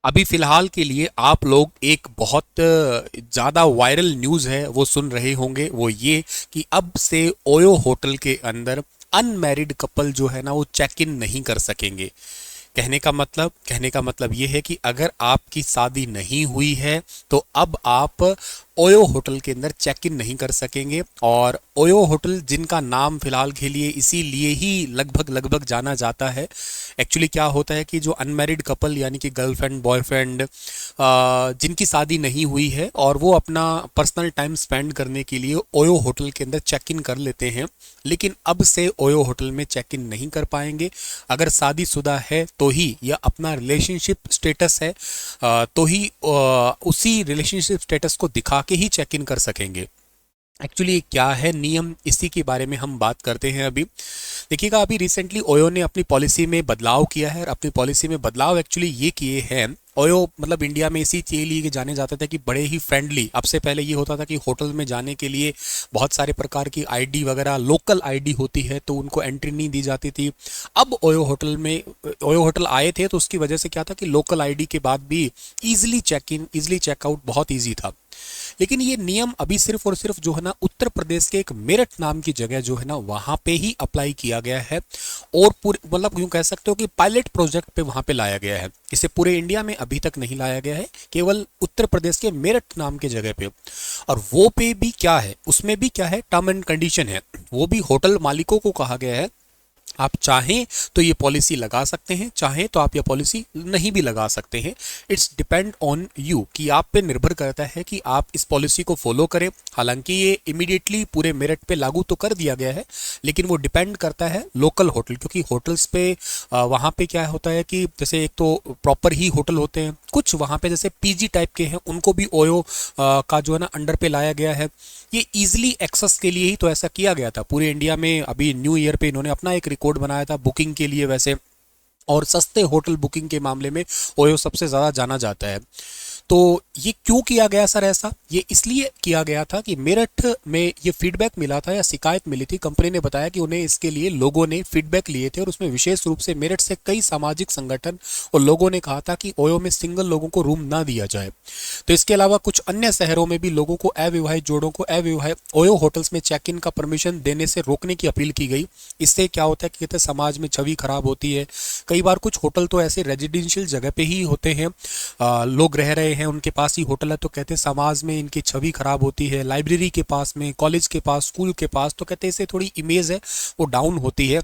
अभी फिलहाल के लिए आप लोग एक बहुत ज़्यादा वायरल न्यूज़ है वो सुन रहे होंगे, वो ये कि अब से ओयो होटल के अंदर अनमैरिड कपल जो है ना वो चेक इन नहीं कर सकेंगे। कहने का मतलब ये है कि अगर आपकी शादी नहीं हुई है तो अब आप ओयो होटल के अंदर चेक इन नहीं कर सकेंगे। और ओयो होटल जिनका नाम फिलहाल के लिए इसीलिए ही लगभग लगभग जाना जाता है। एक्चुअली क्या होता है कि जो अनमैरिड कपल यानी कि गर्लफ्रेंड बॉयफ्रेंड जिनकी शादी नहीं हुई है और वो अपना पर्सनल टाइम स्पेंड करने के लिए ओयो होटल के अंदर चेक इन कर लेते हैं, लेकिन अब से ओयो होटल में चेक इन नहीं कर पाएंगे। अगर शादीशुदा है तो ही, या अपना रिलेशनशिप स्टेटस है तो ही उसी रिलेशनशिप स्टेटस को दिखा के ही चेक इन कर सकेंगे। एक्चुअली क्या है नियम, इसी के बारे में हम बात करते हैं अभी। देखिएगा, अभी रिसेंटली ओयो ने अपनी पॉलिसी में बदलाव किया है और अपनी पॉलिसी में बदलाव एक्चुअली ये किए हैं। ओयो मतलब इंडिया में इसी के लिए जाने जाते थे कि बड़े ही फ्रेंडली। अब से पहले ये होता था कि होटल में जाने के लिए बहुत सारे प्रकार की आईडी वगैरह, लोकल आईडी होती है तो उनको एंट्री नहीं दी जाती थी। अब ओयो होटल आए थे तो उसकी वजह से क्या था कि लोकल आईडी के बाद भी easily check in easily checkout बहुत ईजी था। लेकिन ये नियम अभी सिर्फ और सिर्फ जो है ना उत्तर प्रदेश के एक मेरठ नाम की जगह जो है ना वहां पे ही अप्लाई किया गया है। और पूरे मतलब यूं कह सकते हो कि पायलट प्रोजेक्ट पे वहां पे लाया गया है। इसे पूरे इंडिया में अभी तक नहीं लाया गया है, केवल उत्तर प्रदेश के मेरठ नाम के जगह पे। और वो पे भी क्या है, उसमें भी क्या है, टर्म एंड कंडीशन है। वो भी होटल मालिकों को कहा गया है आप चाहें तो ये पॉलिसी लगा सकते हैं, चाहें तो आप ये पॉलिसी नहीं भी लगा सकते हैं। इट्स डिपेंड ऑन यू, कि आप पे निर्भर करता है कि आप इस पॉलिसी को फॉलो करें। हालांकि ये इमीडिएटली पूरे मेरठ पे लागू तो कर दिया गया है, लेकिन वो डिपेंड करता है लोकल होटल, क्योंकि होटल्स पे वहाँ पे क्या होता है कि जैसे एक तो प्रॉपर ही होटल होते हैं, कुछ वहाँ पे जैसे पीजी टाइप के हैं उनको भी ओयो का जो है ना अंडर पे लाया गया है। ये इजीली एक्सेस के लिए ही तो ऐसा किया गया था पूरे इंडिया में। अभी न्यू ईयर पे इन्होंने अपना एक रिकॉर्ड बनाया था बुकिंग के लिए वैसे, और सस्ते होटल बुकिंग के मामले में ओयो सबसे ज़्यादा जाना जाता है। तो ये क्यों किया गया सर ऐसा? ये इसलिए किया गया था कि मेरठ में ये फीडबैक मिला था या शिकायत मिली थी। कंपनी ने बताया कि उन्हें इसके लिए लोगों ने फीडबैक लिए थे और उसमें विशेष रूप से मेरठ से कई सामाजिक संगठन और लोगों ने कहा था कि ओयो में सिंगल लोगों को रूम ना दिया जाए। तो इसके अलावा कुछ अन्य शहरों में भी लोगों को, अविवाहित जोड़ों को अविवाहित ओयो होटल्स में चेक इन का परमिशन देने से रोकने की अपील की गई। इससे क्या होता है कि कहते हैं समाज में छवि खराब होती है। कई बार कुछ होटल तो ऐसे रेजिडेंशियल जगह पे ही होते हैं, लोग रह रहे हैं उनके पास ही होटल है, तो कहते हैं समाज में इनकी छवि खराब होती है। लाइब्रेरी के पास में, कॉलेज के पास, स्कूल के पास, तो कहते हैं इससे थोड़ी इमेज है वो डाउन होती है।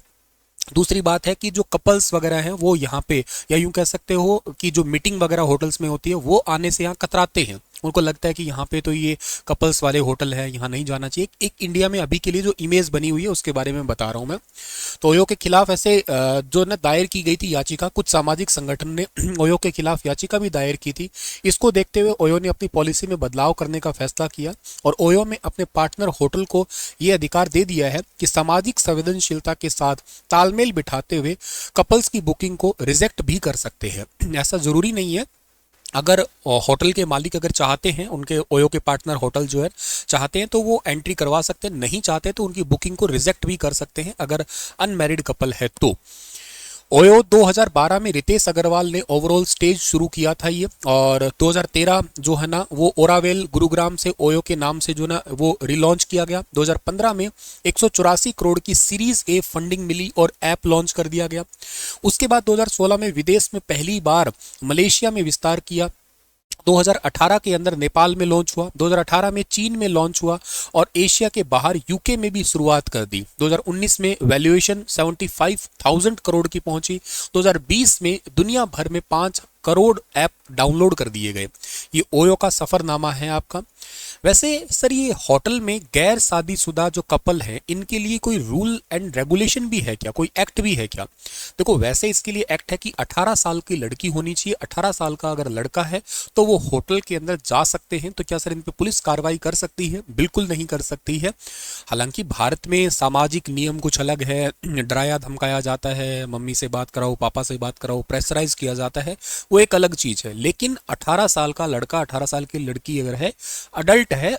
दूसरी बात है कि जो कपल्स वगैरह हैं वो यहाँ पे, या यूं कह सकते हो कि जो मीटिंग वगैरह होटल्स में होती है वो आने से यहाँ कतराते हैं। उनको लगता है कि यहाँ पे तो ये कपल्स वाले होटल है, यहाँ नहीं जाना चाहिए। एक इंडिया में अभी के लिए जो इमेज बनी हुई है उसके बारे में बता रहा हूँ मैं। तो ओयो के खिलाफ ऐसे जो ना दायर की गई थी याचिका, कुछ सामाजिक संगठन ने ओयो के खिलाफ याचिका भी दायर की थी। इसको देखते हुए ओयो ने अपनी पॉलिसी में बदलाव करने का फैसला किया और ओयो में अपने पार्टनर होटल को ये अधिकार दे दिया है कि सामाजिक संवेदनशीलता के साथ तालमेल बिठाते हुए कपल्स की बुकिंग को रिजेक्ट भी कर सकते हैं। ऐसा जरूरी नहीं है। अगर होटल के मालिक अगर चाहते हैं, उनके ओयो के पार्टनर होटल जो है चाहते हैं तो वो एंट्री करवा सकते हैं, नहीं चाहते तो उनकी बुकिंग को रिजेक्ट भी कर सकते हैं अगर अनमैरिड कपल है तो। ओयो 2012 में रितेश अग्रवाल ने ओवरऑल स्टेज शुरू किया था ये, और 2013 जो है ना वो ओरावेल गुरुग्राम से ओयो के नाम से जो ना वो रिलॉन्च किया गया। 2015 में 184 करोड़ की सीरीज ए फंडिंग मिली और ऐप लॉन्च कर दिया गया। उसके बाद 2016 में विदेश में पहली बार मलेशिया में विस्तार किया। 2018 के अंदर नेपाल में लॉन्च हुआ, 2018 में चीन में लॉन्च हुआ और एशिया के बाहर यूके में भी शुरुआत कर दी। 2019 में वैल्यूएशन 75,000 करोड़ की पहुंची। 2020 में दुनिया भर में 5 करोड़ ऐप डाउनलोड कर दिए गए। ये ओयो का सफरनामा है आपका। वैसे सर ये होटल में गैर शादीशुदा जो कपल हैं इनके लिए कोई रूल एंड रेगुलेशन भी है क्या, कोई एक्ट भी है क्या? देखो वैसे इसके लिए एक्ट है कि 18 साल की लड़की होनी चाहिए। 18 साल का अगर लड़का है तो वो होटल के अंदर जा सकते हैं। तो क्या सर इन पे पुलिस कार्रवाई कर सकती है? बिल्कुल नहीं कर सकती है। हालांकि भारत में सामाजिक नियम कुछ अलग है, डराया धमकाया जाता है, मम्मी से बात कराओ, पापा से बात कराओ, प्रेशराइज किया जाता है, वो एक अलग चीज है। लेकिन 18 साल का लड़का, 18 साल की लड़की अगर है, अडल्ट है,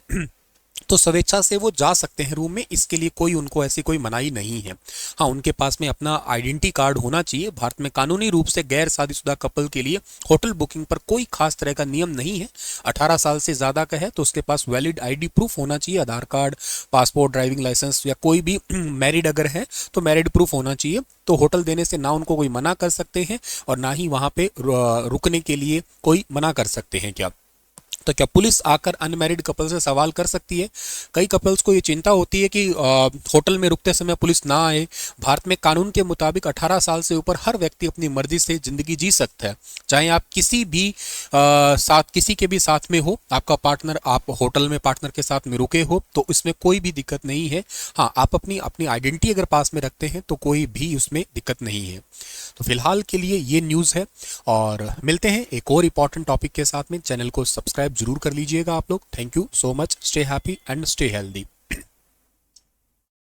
तो स्वेच्छा से वो जा सकते हैं रूम में, इसके लिए कोई उनको ऐसी कोई मनाही नहीं है। हाँ, उनके पास में अपना आइडेंटिटी कार्ड होना चाहिए। भारत में कानूनी रूप से गैर शादीशुदा कपल के लिए होटल बुकिंग पर कोई खास तरह का नियम नहीं है। 18 साल से ज़्यादा का है तो उसके पास वैलिड आईडी प्रूफ होना चाहिए, आधार कार्ड, पासपोर्ट, ड्राइविंग लाइसेंस, या कोई भी मैरिड अगर है तो मैरिड प्रूफ होना चाहिए। तो होटल देने से ना उनको कोई मना कर सकते हैं और ना ही वहाँ पे रुकने के लिए कोई मना कर सकते हैं। क्या तो क्या पुलिस आकर अनमैरिड कपल से सवाल कर सकती है? कई कपल्स को ये चिंता होती है कि होटल में रुकते समय पुलिस ना आए। भारत में कानून के मुताबिक 18 साल से ऊपर हर व्यक्ति अपनी मर्जी से जिंदगी जी सकता है, चाहे आप किसी भी साथ किसी के भी साथ में हो। आपका पार्टनर, आप होटल में पार्टनर के साथ में रुके हो तो इसमें कोई भी दिक्कत नहीं है। हाँ, आप अपनी अपनी आइडेंटिटी अगर पास में रखते हैं तो कोई भी उसमें दिक्कत नहीं है। तो फिलहाल के लिए ये न्यूज़ है और मिलते हैं एक और इंपॉर्टेंट टॉपिक के साथ में। चैनल को सब्सक्राइब जरूर कर लीजिएगा आप लोग। Thank you so much. Stay happy and stay healthy.